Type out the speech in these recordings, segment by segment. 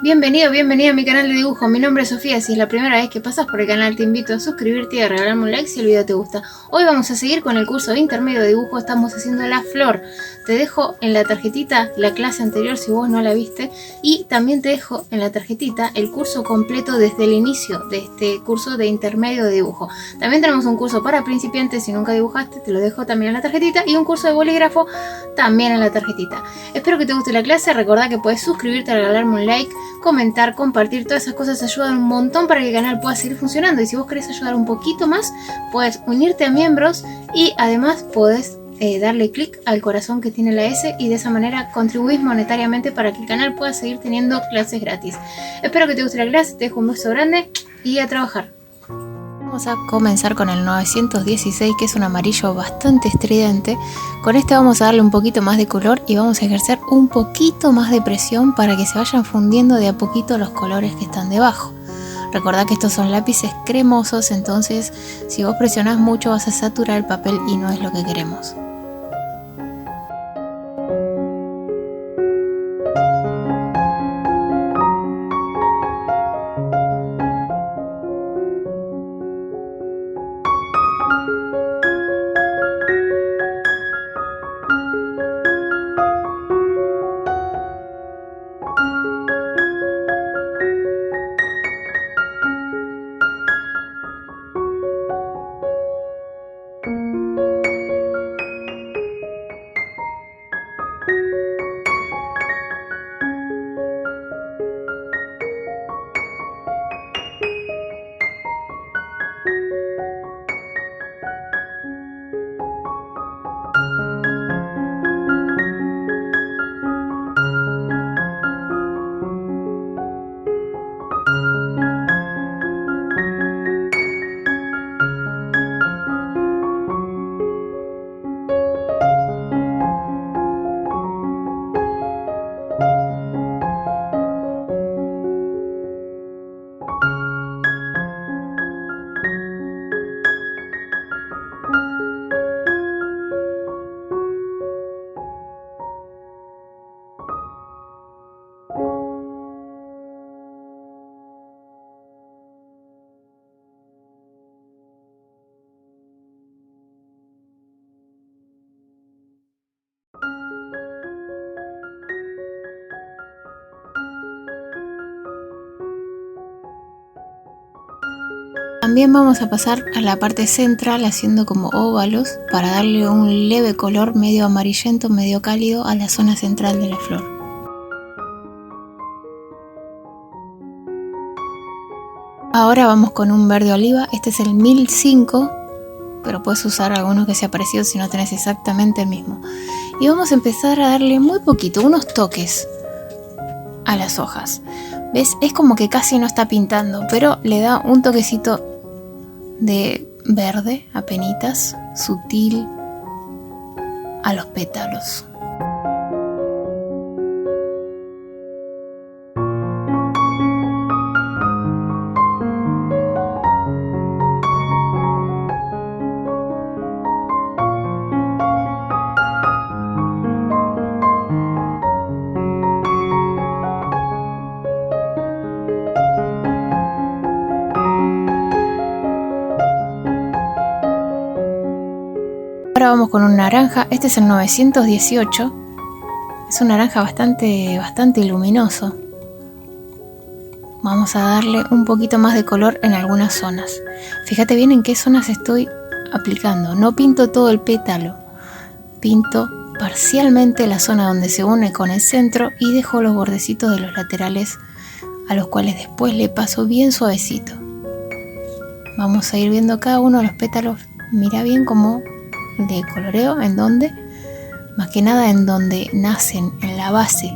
Bienvenido, bienvenida a mi canal de dibujo. Mi nombre es Sofía. Si es la primera vez que pasas por el canal, te invito a suscribirte y a regalarme un like si el video te gusta. Hoy vamos a seguir con el curso de intermedio de dibujo. Estamos haciendo la flor. Te dejo en la tarjetita la clase anterior si vos no la viste. Y también te dejo en la tarjetita el curso completo desde el inicio de este curso de intermedio de dibujo. También tenemos un curso para principiantes. Si nunca dibujaste, te lo dejo también en la tarjetita. Y un curso de bolígrafo también en la tarjetita. Espero que te guste la clase. Recordá que puedes suscribirte, regalarme un like, comentar, compartir, todas esas cosas ayudan un montón para que el canal pueda seguir funcionando. Y si vos querés ayudar un poquito más, puedes unirte a miembros y además podés darle clic al corazón que tiene la S y de esa manera contribuís monetariamente para que el canal pueda seguir teniendo clases gratis. Espero que te guste la clase, te dejo un beso grande y a trabajar. Vamos a comenzar con el 916, que es un amarillo bastante estridente. Con este vamos a darle un poquito más de color y vamos a ejercer un poquito más de presión para que se vayan fundiendo de a poquito los colores que están debajo. Recordá que estos son lápices cremosos, entonces si vos presionás mucho vas a saturar el papel y no es lo que queremos. También vamos a pasar a la parte central haciendo como óvalos para darle un leve color medio amarillento, medio cálido a la zona central de la flor. Ahora vamos con un verde oliva. Este es el 1005, pero puedes usar alguno que sea parecido si no tenés exactamente el mismo. Y vamos a empezar a darle muy poquito, unos toques a las hojas. ¿Ves? Es como que casi no está pintando, pero le da un toquecito de verde, apenitas, sutil, a los pétalos. Ahora vamos con un naranja. Este es el 918. Es un naranja bastante luminoso. Vamos a darle un poquito más de color en algunas zonas. Fíjate bien en qué zonas estoy aplicando. No pinto todo el pétalo. Pinto parcialmente la zona donde se une con el centro y dejo los bordecitos de los laterales, a los cuales después le paso bien suavecito. Vamos a ir viendo cada uno de los pétalos. Mira bien cómo de coloreo, en donde, más que nada en donde nacen, en la base.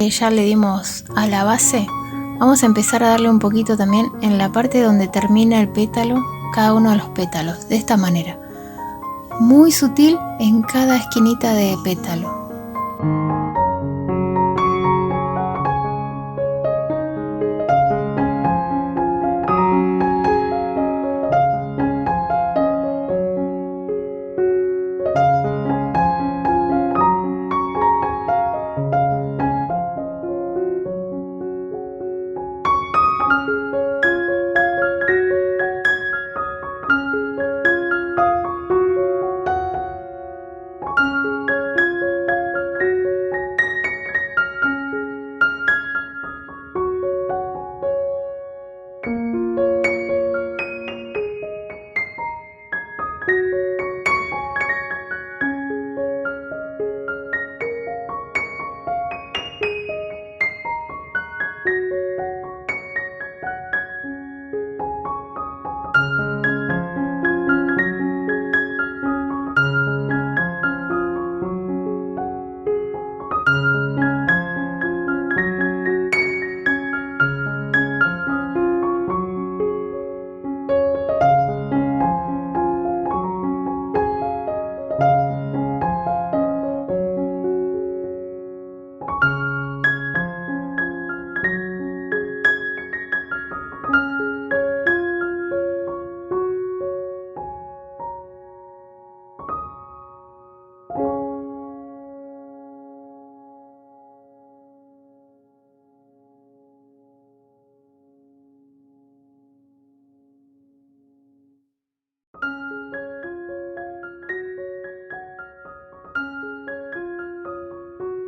que ya le dimos a la base, vamos a empezar a darle un poquito también en la parte donde termina el pétalo, cada uno de los pétalos, de esta manera. Muy sutil en cada esquinita de pétalo.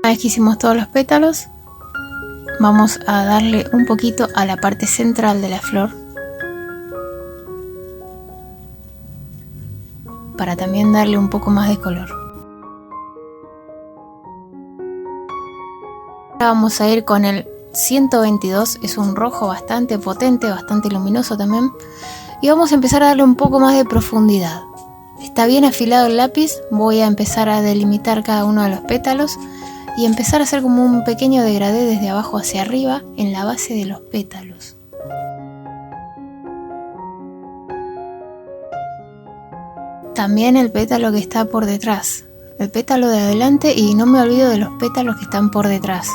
Una vez que hicimos todos los pétalos, vamos a darle un poquito a la parte central de la flor para también darle un poco más de color. Ahora vamos a ir con el 122, es un rojo bastante potente, bastante luminoso también, y vamos a empezar a darle un poco más de profundidad. Está bien afilado el lápiz, voy a empezar a delimitar cada uno de los pétalos y empezar a hacer como un pequeño degradé desde abajo hacia arriba en la base de los pétalos. También el pétalo que está por detrás, el pétalo de adelante, y no me olvido de los pétalos que están por detrás.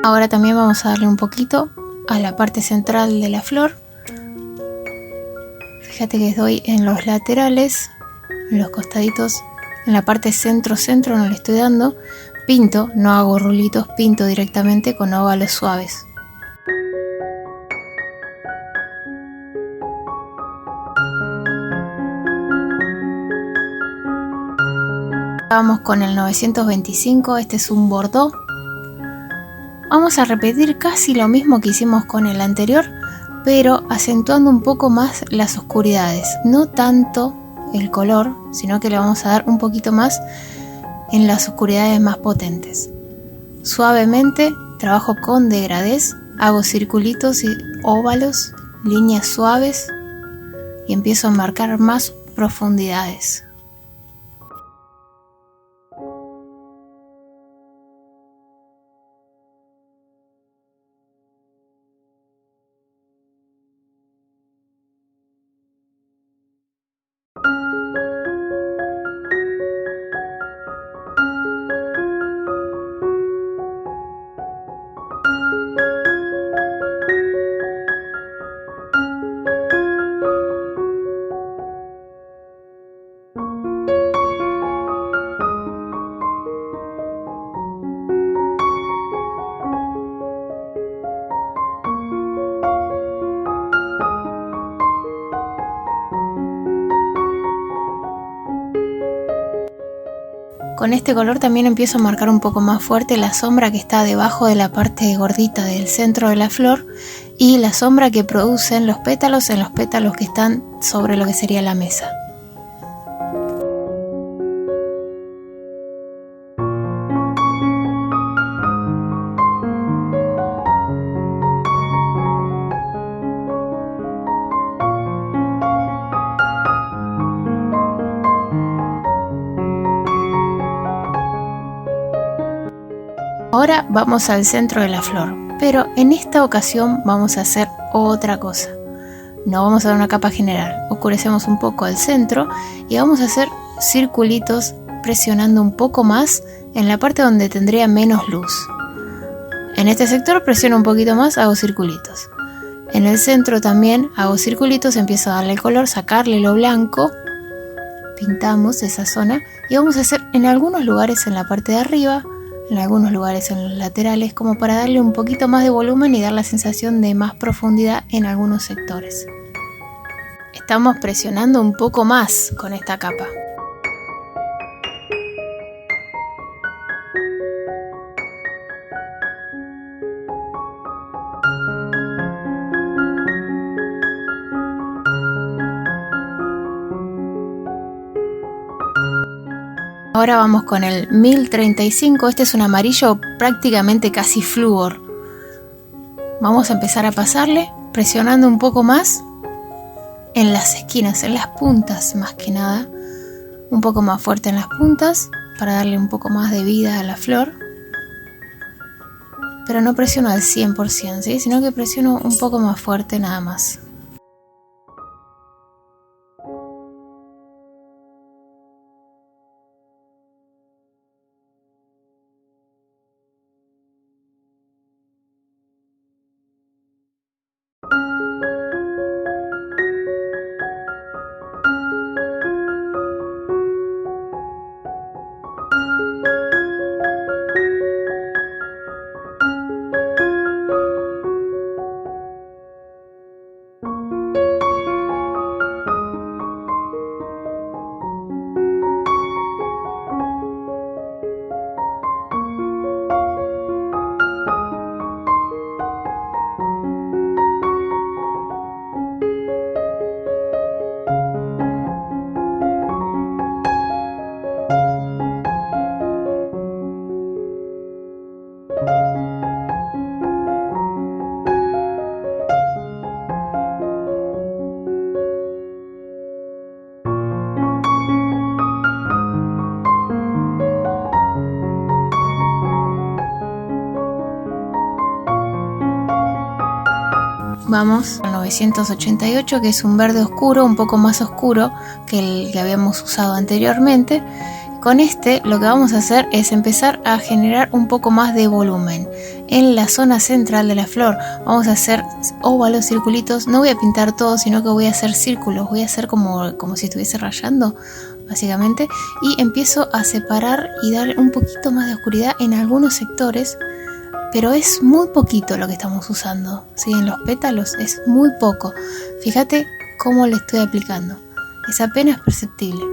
Ahora también vamos a darle un poquito a la parte central de la flor. Fíjate que doy en los laterales, en los costaditos, en la parte centro no le estoy dando. Pinto, no hago rulitos, pinto directamente con óvalos suaves. Vamos con el 925, este es un bordó. Vamos a repetir casi lo mismo que hicimos con el anterior, pero acentuando un poco más las oscuridades. No tanto el color, sino que le vamos a dar un poquito más en las oscuridades más potentes. Suavemente trabajo con degradés, hago circulitos y óvalos, líneas suaves y empiezo a marcar más profundidades. Con este color también empiezo a marcar un poco más fuerte la sombra que está debajo de la parte gordita del centro de la flor y la sombra que producen los pétalos en los pétalos que están sobre lo que sería la mesa. Ahora vamos al centro de la flor, pero en esta ocasión vamos a hacer otra cosa. No vamos a dar una capa general, oscurecemos un poco el centro y vamos a hacer circulitos presionando un poco más en la parte donde tendría menos luz. En este sector presiono un poquito más, hago circulitos. En el centro también hago circulitos, empiezo a darle el color, sacarle lo blanco, pintamos esa zona y vamos a hacer en algunos lugares en la parte de arriba, en algunos lugares en los laterales, como para darle un poquito más de volumen y dar la sensación de más profundidad en algunos sectores. Estamos presionando un poco más con esta capa. Ahora vamos con el 1035, este es un amarillo prácticamente casi flúor. Vamos a empezar a pasarle, presionando un poco más en las esquinas, en las puntas más que nada. Un poco más fuerte en las puntas para darle un poco más de vida a la flor. Pero no presiono al 100%, ¿sí? Sino que presiono un poco más fuerte nada más. Vamos al 988, que es un verde oscuro, un poco más oscuro que el que habíamos usado anteriormente. Con este lo que vamos a hacer es empezar a generar un poco más de volumen. En la zona central de la flor vamos a hacer óvalos, circulitos. No voy a pintar todo, sino que voy a hacer círculos. Voy a hacer como si estuviese rayando, básicamente. Y empiezo a separar y dar un poquito más de oscuridad en algunos sectores. Pero es muy poquito lo que estamos usando, ¿sí? En los pétalos es muy poco. Fíjate cómo le estoy aplicando. Es apenas perceptible.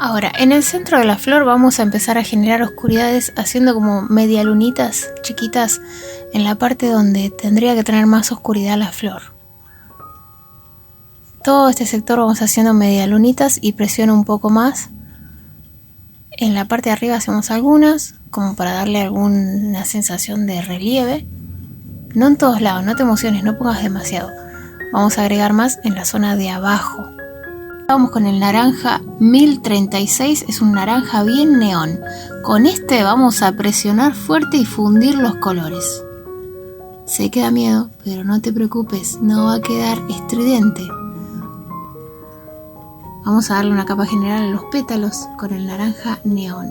Ahora, en el centro de la flor vamos a empezar a generar oscuridades haciendo como media lunitas chiquitas en la parte donde tendría que tener más oscuridad la flor. Todo este sector vamos haciendo media lunitas y presiono un poco más. En la parte de arriba hacemos algunas, como para darle alguna sensación de relieve. No en todos lados, no te emociones, no pongas demasiado. Vamos a agregar más en la zona de abajo. Vamos con el naranja 1036, es un naranja bien neón. Con este vamos a presionar fuerte y fundir los colores. Sé que da miedo, pero no te preocupes, no va a quedar estridente. Vamos a darle una capa general a los pétalos con el naranja neón.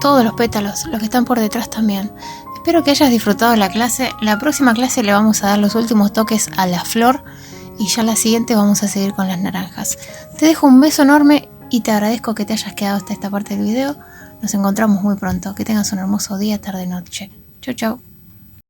todos los pétalos, los que están por detrás también. Espero que hayas disfrutado la clase. La próxima clase le vamos a dar los últimos toques a la flor y ya la siguiente vamos a seguir con las naranjas. Te dejo un beso enorme y te agradezco que te hayas quedado hasta esta parte del video. Nos encontramos muy pronto. Que tengas un hermoso día, tarde, noche. Chau, chau.